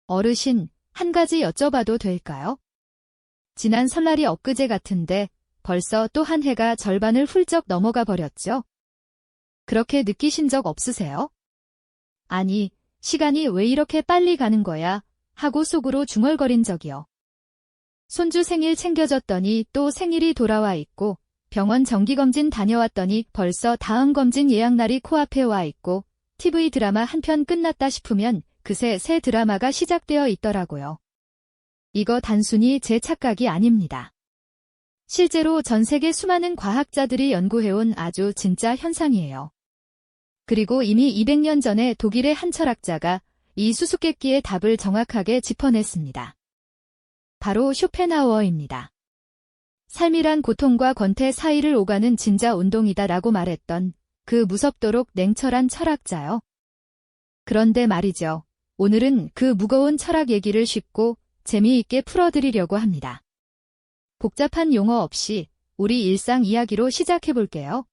어르신, 한 가지 여쭤봐도 될까요? 지난 설날이 엊그제 같은데 벌써 또 한 해가 절반을 훌쩍 넘어가 버렸죠? 그렇게 느끼신 적 없으세요? 아니, 시간이 왜 이렇게 빨리 가는 거야? 하고 속으로 중얼거린 적이요. 손주 생일 챙겨줬더니 또 생일이 돌아와 있고, 병원 정기검진 다녀왔더니 벌써 다음 검진 예약날이 코앞에 와 있고, TV 드라마 한 편 끝났다 싶으면 그새 새 드라마가 시작되어 있더라고요. 이거 단순히 제 착각이 아닙니다. 실제로 전 세계 수많은 과학자들이 연구해온 아주 진짜 현상이에요. 그리고 이미 200년 전에 독일의 한 철학자가 이 수수께끼의 답을 정확하게 짚어냈습니다. 바로 쇼펜하우어입니다. 삶이란 고통과 권태 사이를 오가는 진자 운동이다라고 말했던 그 무섭도록 냉철한 철학자요. 그런데 말이죠. 오늘은 그 무거운 철학 얘기를 쉽고 재미있게 풀어드리려고 합니다. 복잡한 용어 없이 우리 일상 이야기로 시작해볼게요.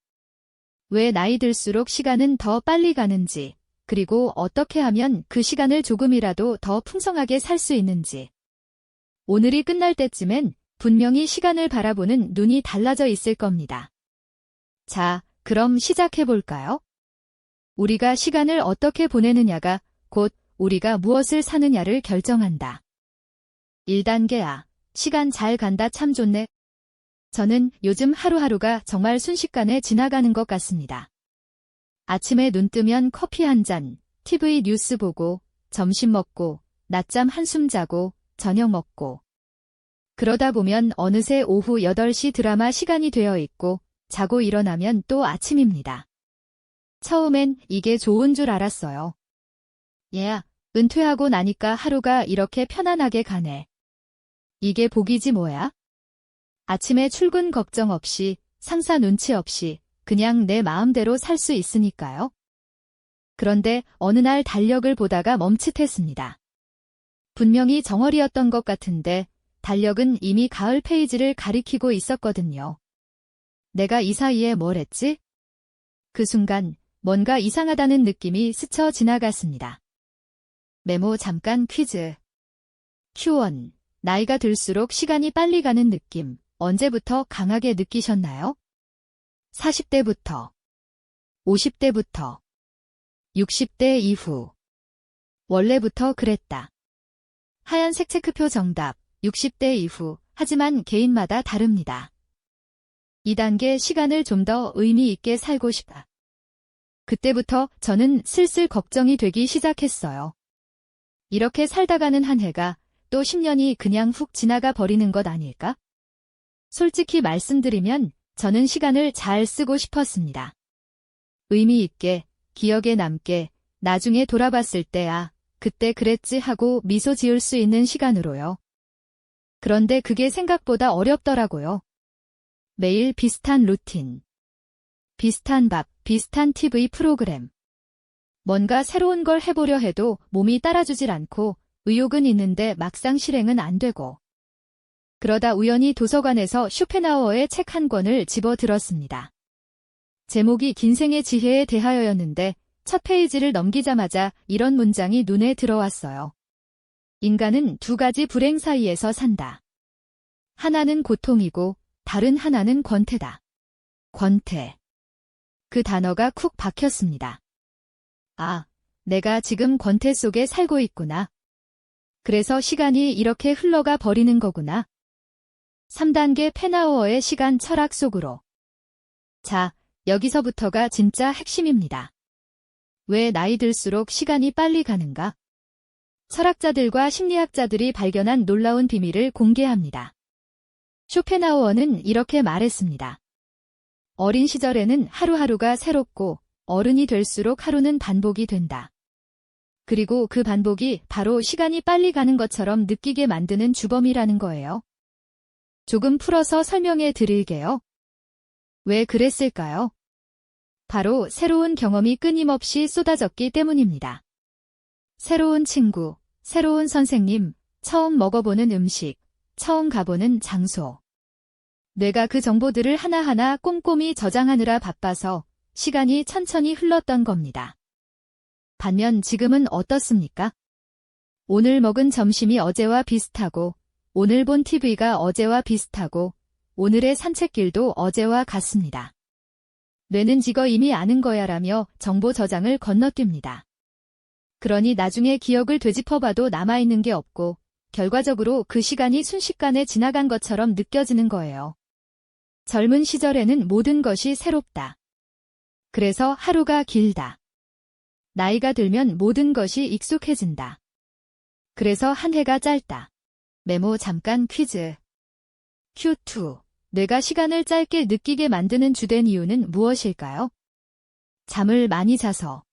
왜 나이 들수록 시간은 더 빨리 가는지, 그리고 어떻게 하면 그 시간을 조금이라도 더 풍성하게 살 수 있는지. 오늘이 끝날 때쯤엔 분명히 시간을 바라보는 눈이 달라져 있을 겁니다. 자, 그럼 시작해볼까요? 우리가 시간을 어떻게 보내느냐가 곧 우리가 무엇을 사느냐를 결정한다. 1단계야. 시간 잘 간다 참 좋네. 저는 요즘 하루하루가 정말 순식간에 지나가는 것 같습니다. 아침에 눈 뜨면 커피 한 잔, TV 뉴스 보고, 점심 먹고, 낮잠 한숨 자고, 저녁 먹고. 그러다 보면 어느새 오후 8시 드라마 시간이 되어 있고, 자고 일어나면 또 아침입니다. 처음엔 이게 좋은 줄 알았어요. 얘야, 은퇴하고 나니까 하루가 이렇게 편안하게 가네. 이게 복이지 뭐야? 아침에 출근 걱정 없이, 상사 눈치 없이 그냥 내 마음대로 살 수 있으니까요. 그런데 어느 날 달력을 보다가 멈칫했습니다. 분명히 정월이었던 것 같은데 달력은 이미 가을 페이지를 가리키고 있었거든요. 내가 이 사이에 뭘 했지? 그 순간 뭔가 이상하다는 느낌이 스쳐 지나갔습니다. 메모 잠깐 퀴즈. Q1. 나이가 들수록 시간이 빨리 가는 느낌, 언제부터 강하게 느끼셨나요? 40대부터, 50대부터, 60대 이후. 원래부터 그랬다. 하얀색 체크표 정답, 60대 이후, 하지만 개인마다 다릅니다. 2단계 시간을 좀 더 의미 있게 살고 싶다. 그때부터 저는 슬슬 걱정이 되기 시작했어요. 이렇게 살다가는 한 해가 또 10년이 그냥 훅 지나가 버리는 것 아닐까? 솔직히 말씀드리면 저는 시간을 잘 쓰고 싶었습니다. 의미 있게, 기억에 남게, 나중에 돌아봤을 때 그때 그랬지 하고 미소 지을 수 있는 시간으로요. 그런데 그게 생각보다 어렵더라고요. 매일 비슷한 루틴, 비슷한 밥, 비슷한 TV 프로그램. 뭔가 새로운 걸 해보려 해도 몸이 따라주질 않고 의욕은 있는데 막상 실행은 안 되고. 그러다 우연히 도서관에서 쇼펜하우어의 책 한 권을 집어 들었습니다. 제목이 긴생의 지혜에 대하여였는데 첫 페이지를 넘기자마자 이런 문장이 눈에 들어왔어요. 인간은 두 가지 불행 사이에서 산다. 하나는 고통이고 다른 하나는 권태다. 권태. 그 단어가 쿡 박혔습니다. 아, 내가 지금 권태 속에 살고 있구나. 그래서 시간이 이렇게 흘러가 버리는 거구나. 3단계 펜하우어의 시간 철학 속으로. 자, 여기서부터가 진짜 핵심입니다. 왜 나이 들수록 시간이 빨리 가는가? 철학자들과 심리학자들이 발견한 놀라운 비밀을 공개합니다. 쇼펜하우어는 이렇게 말했습니다. 어린 시절에는 하루하루가 새롭고 어른이 될수록 하루는 반복이 된다. 그리고 그 반복이 바로 시간이 빨리 가는 것처럼 느끼게 만드는 주범이라는 거예요. 조금 풀어서 설명해 드릴게요. 왜 그랬을까요? 바로 새로운 경험이 끊임없이 쏟아졌기 때문입니다. 새로운 친구, 새로운 선생님, 처음 먹어보는 음식, 처음 가보는 장소. 뇌가 그 정보들을 하나하나 꼼꼼히 저장하느라 바빠서 시간이 천천히 흘렀던 겁니다. 반면 지금은 어떻습니까? 오늘 먹은 점심이 어제와 비슷하고, 오늘 본 TV가 어제와 비슷하고, 오늘의 산책길도 어제와 같습니다. 뇌는 지거 이미 아는 거야라며 정보 저장을 건너뜁니다. 그러니 나중에 기억을 되짚어봐도 남아있는 게 없고, 결과적으로 그 시간이 순식간에 지나간 것처럼 느껴지는 거예요. 젊은 시절에는 모든 것이 새롭다. 그래서 하루가 길다. 나이가 들면 모든 것이 익숙해진다. 그래서 한 해가 짧다. 메모 잠깐 퀴즈. Q2. 뇌가 시간을 짧게 느끼게 만드는 주된 이유는 무엇일까요? 잠을 많이 자서.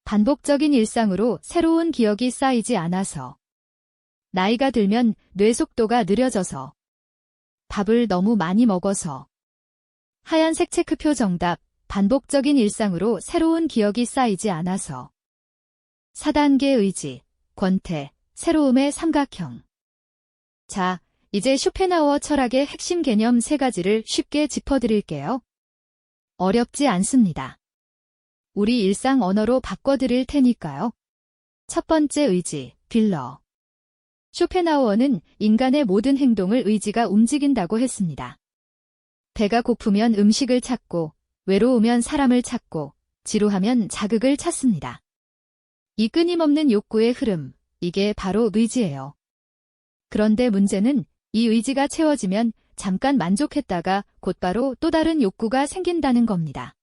반복적인 일상으로 새로운 기억이 쌓이지 않아서. 나이가 들면 뇌 속도가 느려져서. 밥을 너무 많이 먹어서. 하얀색 체크표 정답. 반복적인 일상으로 새로운 기억이 쌓이지 않아서. 4단계 의지, 권태, 새로움의 삼각형. 자, 이제 쇼펜하우어 철학의 핵심 개념 3가지를 쉽게 짚어드릴게요. 어렵지 않습니다. 우리 일상 언어로 바꿔드릴 테니까요. 첫 번째 의지, 빌러. 쇼펜하우어는 인간의 모든 행동을 의지가 움직인다고 했습니다. 배가 고프면 음식을 찾고, 외로우면 사람을 찾고, 지루하면 자극을 찾습니다. 이 끊임없는 욕구의 흐름, 이게 바로 의지예요. 그런데 문제는 이 의지가 채워지면 잠깐 만족했다가 곧바로 또 다른 욕구가 생긴다는 겁니다.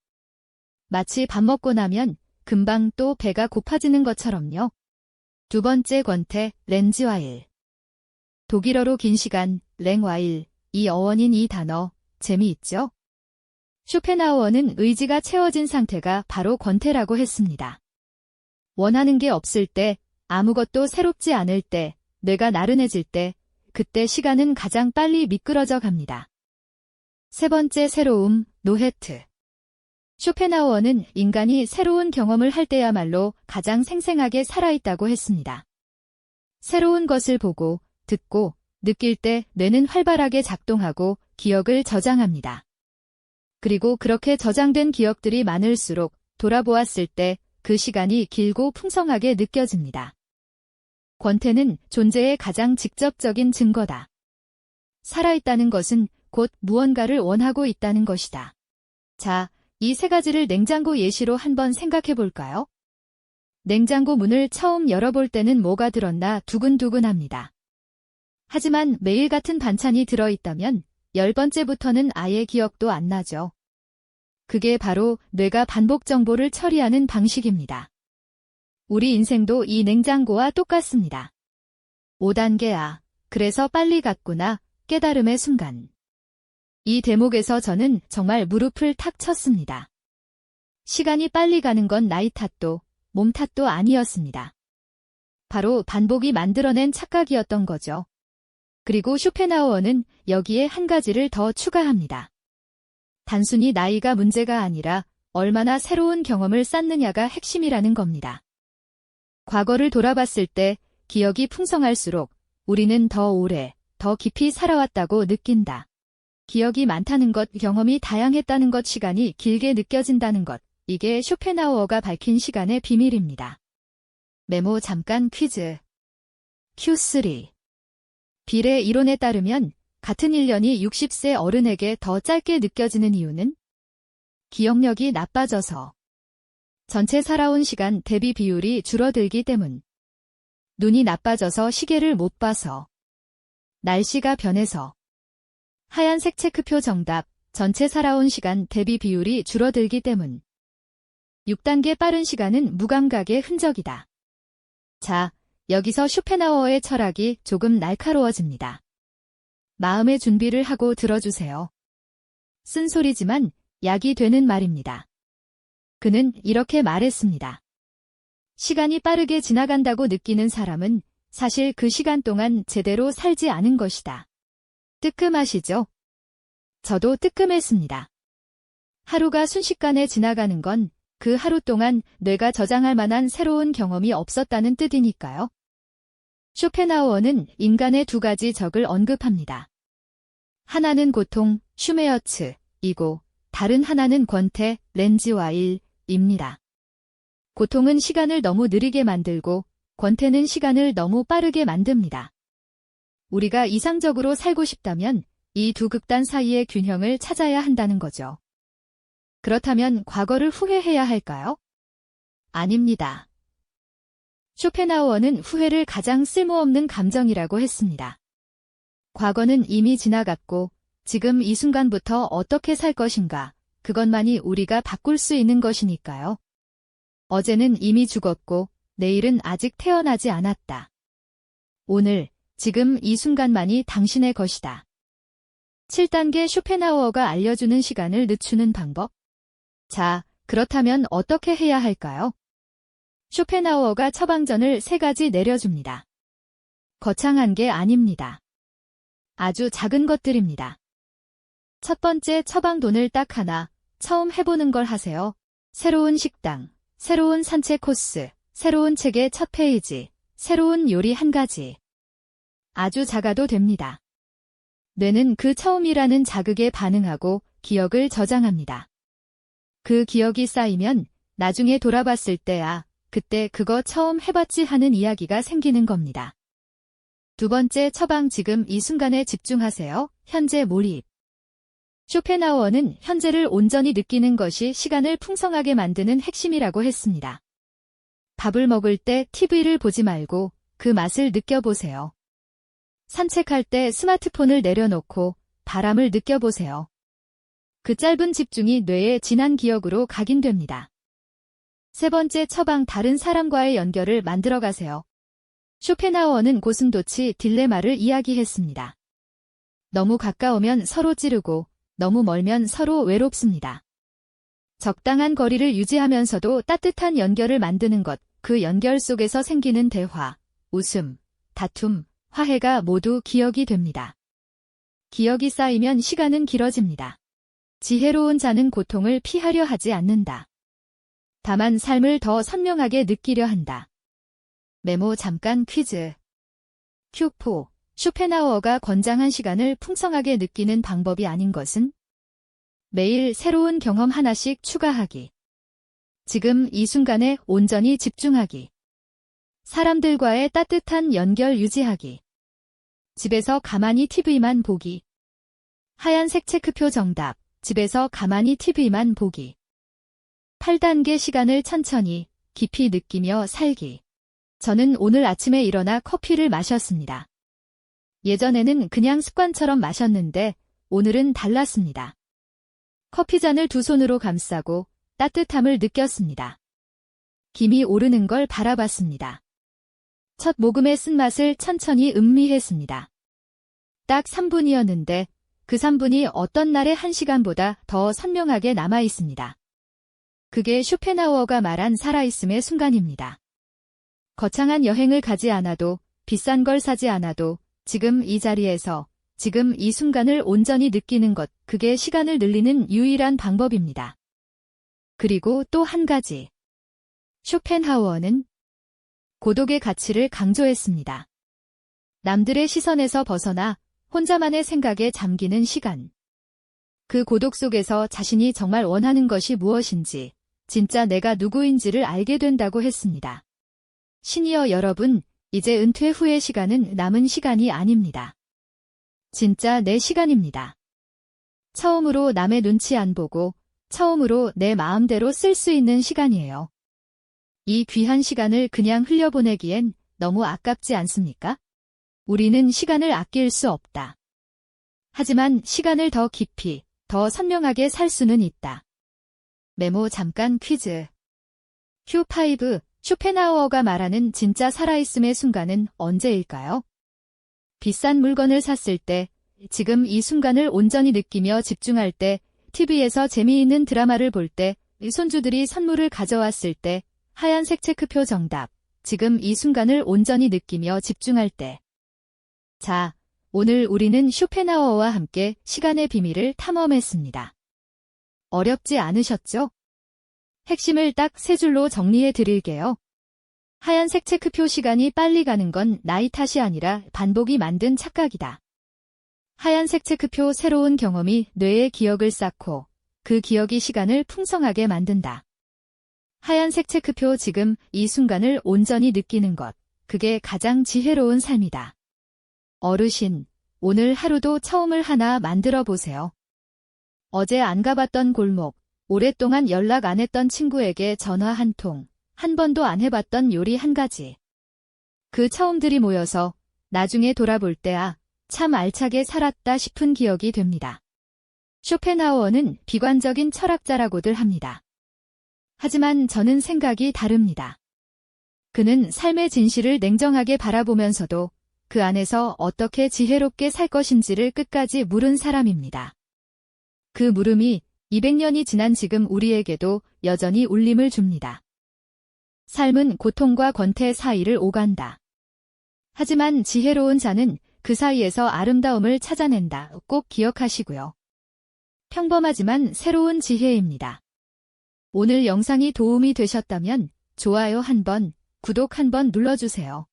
마치 밥 먹고 나면 금방 또 배가 고파지는 것처럼요. 두 번째 권태, 렌즈와일. 독일어로 긴 시간, 랭와일, 이 어원인 이 단어, 재미있죠? 쇼펜하우어는 의지가 채워진 상태가 바로 권태라고 했습니다. 원하는 게 없을 때, 아무것도 새롭지 않을 때, 뇌가 나른해질 때, 그때 시간은 가장 빨리 미끄러져 갑니다. 세 번째 새로움, 노헤트. 쇼펜하우어는 인간이 새로운 경험을 할 때야말로 가장 생생하게 살아있다고 했습니다. 새로운 것을 보고, 듣고, 느낄 때 뇌는 활발하게 작동하고 기억을 저장합니다. 그리고 그렇게 저장된 기억들이 많을수록 돌아보았을 때 그 시간이 길고 풍성하게 느껴집니다. 권태는 존재의 가장 직접적인 증거다. 살아있다는 것은 곧 무언가를 원하고 있다는 것이다. 자, 이 3가지를 냉장고 예시로 한번 생각해 볼까요? 냉장고 문을 처음 열어볼 때는 뭐가 들었나 두근두근합니다. 하지만 매일 같은 반찬이 들어있다면 10번째부터는 아예 기억도 안 나죠. 그게 바로 뇌가 반복 정보를 처리하는 방식입니다. 우리 인생도 이 냉장고와 똑같습니다. 5단계야. 그래서 빨리 갔구나. 깨달음의 순간. 이 대목에서 저는 정말 무릎을 탁 쳤습니다. 시간이 빨리 가는 건 나이 탓도, 몸 탓도 아니었습니다. 바로 반복이 만들어낸 착각이었던 거죠. 그리고 쇼펜하우어는 여기에 한 가지를 더 추가합니다. 단순히 나이가 문제가 아니라 얼마나 새로운 경험을 쌓느냐가 핵심이라는 겁니다. 과거를 돌아봤을 때 기억이 풍성할수록 우리는 더 오래, 더 깊이 살아왔다고 느낀다. 기억이 많다는 것, 경험이 다양했다는 것, 시간이 길게 느껴진다는 것, 이게 쇼펜하우어가 밝힌 시간의 비밀입니다. 메모 잠깐 퀴즈. Q3. 빌의 이론에 따르면 같은 1년이 60세 어른에게 더 짧게 느껴지는 이유는 기억력이 나빠져서, 전체 살아온 시간 대비 비율이 줄어들기 때문, 눈이 나빠져서 시계를 못 봐서, 날씨가 변해서. 하얀색 체크표 정답, 전체 살아온 시간 대비 비율이 줄어들기 때문. 6단계 빠른 시간은 무감각의 흔적이다. 자, 여기서 쇼펜하우어의 철학이 조금 날카로워집니다. 마음의 준비를 하고 들어주세요. 쓴소리지만 약이 되는 말입니다. 그는 이렇게 말했습니다. 시간이 빠르게 지나간다고 느끼는 사람은 사실 그 시간 동안 제대로 살지 않은 것이다. 뜨끔하시죠? 저도 뜨끔했습니다. 하루가 순식간에 지나가는 건 그 하루 동안 뇌가 저장할 만한 새로운 경험이 없었다는 뜻이니까요. 쇼펜하우어는 인간의 2가지 적을 언급합니다. 하나는 고통, 슈메어츠이고 다른 하나는 권태, 렌즈와일입니다. 고통은 시간을 너무 느리게 만들고 권태는 시간을 너무 빠르게 만듭니다. 우리가 이상적으로 살고 싶다면 이 두 극단 사이의 균형을 찾아야 한다는 거죠. 그렇다면 과거를 후회해야 할까요? 아닙니다. 쇼펜하우어는 후회를 가장 쓸모없는 감정이라고 했습니다. 과거는 이미 지나갔고 지금 이 순간부터 어떻게 살 것인가, 그것만이 우리가 바꿀 수 있는 것이니까요. 어제는 이미 죽었고 내일은 아직 태어나지 않았다. 오늘, 지금 이 순간만이 당신의 것이다. 7단계 쇼펜하우어가 알려주는 시간을 늦추는 방법. 자, 그렇다면 어떻게 해야 할까요? 쇼펜하우어가 처방전을 3가지 내려줍니다. 거창한 게 아닙니다. 아주 작은 것들입니다. 첫 번째 처방 돈을 딱 하나, 처음 해보는 걸 하세요. 새로운 식당, 새로운 산책 코스, 새로운 책의 첫 페이지, 새로운 요리 1가지. 아주 작아도 됩니다. 뇌는 그 처음이라는 자극에 반응하고 기억을 저장합니다. 그 기억이 쌓이면 나중에 돌아봤을 때야, 그때 그거 처음 해봤지 하는 이야기가 생기는 겁니다. 두 번째 처방 지금 이 순간에 집중하세요. 현재 몰입. 쇼펜하우어는 현재를 온전히 느끼는 것이 시간을 풍성하게 만드는 핵심이라고 했습니다. 밥을 먹을 때 TV를 보지 말고 그 맛을 느껴보세요. 산책할 때 스마트폰을 내려놓고 바람을 느껴보세요. 그 짧은 집중이 뇌의 진한 기억으로 각인됩니다. 세 번째 처방 다른 사람과의 연결을 만들어가세요. 쇼펜하우어는 고슴도치 딜레마를 이야기했습니다. 너무 가까우면 서로 찌르고 너무 멀면 서로 외롭습니다. 적당한 거리를 유지하면서도 따뜻한 연결을 만드는 것, 그 연결 속에서 생기는 대화, 웃음, 다툼, 화해가 모두 기억이 됩니다. 기억이 쌓이면 시간은 길어집니다. 지혜로운 자는 고통을 피하려 하지 않는다. 다만 삶을 더 선명하게 느끼려 한다. 메모 잠깐 퀴즈. Q4. 쇼펜하우어가 권장한 시간을 풍성하게 느끼는 방법이 아닌 것은? 매일 새로운 경험 하나씩 추가하기. 지금 이 순간에 온전히 집중하기. 사람들과의 따뜻한 연결 유지하기. 집에서 가만히 TV만 보기. 하얀색 체크표 정답. 집에서 가만히 TV만 보기. 8단계 시간을 천천히, 깊이 느끼며 살기. 저는 오늘 아침에 일어나 커피를 마셨습니다. 예전에는 그냥 습관처럼 마셨는데 오늘은 달랐습니다. 커피잔을 두 손으로 감싸고 따뜻함을 느꼈습니다. 김이 오르는 걸 바라봤습니다. 첫 모금의 쓴맛을 천천히 음미했습니다. 딱 3분이었는데 그 3분이 어떤 날의 1시간보다 더 선명하게 남아있습니다. 그게 쇼펜하우어가 말한 살아있음의 순간입니다. 거창한 여행을 가지 않아도, 비싼 걸 사지 않아도 지금 이 자리에서, 지금 이 순간을 온전히 느끼는 것, 그게 시간을 늘리는 유일한 방법입니다. 그리고 또 한 가지. 쇼펜하우어는 고독의 가치를 강조했습니다. 남들의 시선에서 벗어나 혼자만의 생각에 잠기는 시간. 그 고독 속에서 자신이 정말 원하는 것이 무엇인지, 진짜 내가 누구인지를 알게 된다고 했습니다. 시니어 여러분, 이제 은퇴 후의 시간은 남은 시간이 아닙니다. 진짜 내 시간입니다. 처음으로 남의 눈치 안 보고 처음으로 내 마음대로 쓸 수 있는 시간이에요. 이 귀한 시간을 그냥 흘려보내기엔 너무 아깝지 않습니까? 우리는 시간을 아낄 수 없다. 하지만 시간을 더 깊이, 더 선명하게 살 수는 있다. 메모 잠깐 퀴즈. Q5. 쇼펜하우어가 말하는 진짜 살아있음의 순간은 언제일까요? 비싼 물건을 샀을 때, 지금 이 순간을 온전히 느끼며 집중할 때, TV에서 재미있는 드라마를 볼 때, 손주들이 선물을 가져왔을 때, 하얀색 체크표 정답. 지금 이 순간을 온전히 느끼며 집중할 때. 자, 오늘 우리는 쇼펜하우어와 함께 시간의 비밀을 탐험했습니다. 어렵지 않으셨죠? 핵심을 딱 3줄로 정리해 드릴게요. 하얀색 체크표 시간이 빨리 가는 건 나이 탓이 아니라 반복이 만든 착각이다. 하얀색 체크표 새로운 경험이 뇌의 기억을 쌓고 그 기억이 시간을 풍성하게 만든다. 하얀색 체크표 지금 이 순간을 온전히 느끼는 것. 그게 가장 지혜로운 삶이다. 어르신, 오늘 하루도 처음을 하나 만들어 보세요. 어제 안 가봤던 골목, 오랫동안 연락 안 했던 친구에게 전화 한 통, 한 번도 안 해봤던 요리 한 가지. 그 처음들이 모여서 나중에 돌아볼 때야 참 알차게 살았다 싶은 기억이 됩니다. 쇼펜하우어는 비관적인 철학자라고들 합니다. 하지만 저는 생각이 다릅니다. 그는 삶의 진실을 냉정하게 바라보면서도 그 안에서 어떻게 지혜롭게 살 것인지를 끝까지 물은 사람입니다. 그 물음이 200년이 지난 지금 우리에게도 여전히 울림을 줍니다. 삶은 고통과 권태 사이를 오간다. 하지만 지혜로운 자는 그 사이에서 아름다움을 찾아낸다. 꼭 기억하시고요. 평범하지만 새로운 지혜입니다. 오늘 영상이 도움이 되셨다면 좋아요 한번, 구독 한번 눌러주세요.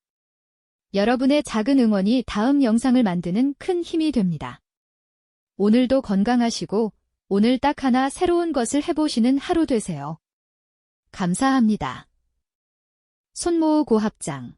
여러분의 작은 응원이 다음 영상을 만드는 큰 힘이 됩니다. 오늘도 건강하시고 오늘 딱 하나 새로운 것을 해보시는 하루 되세요. 감사합니다. 손모으 고합장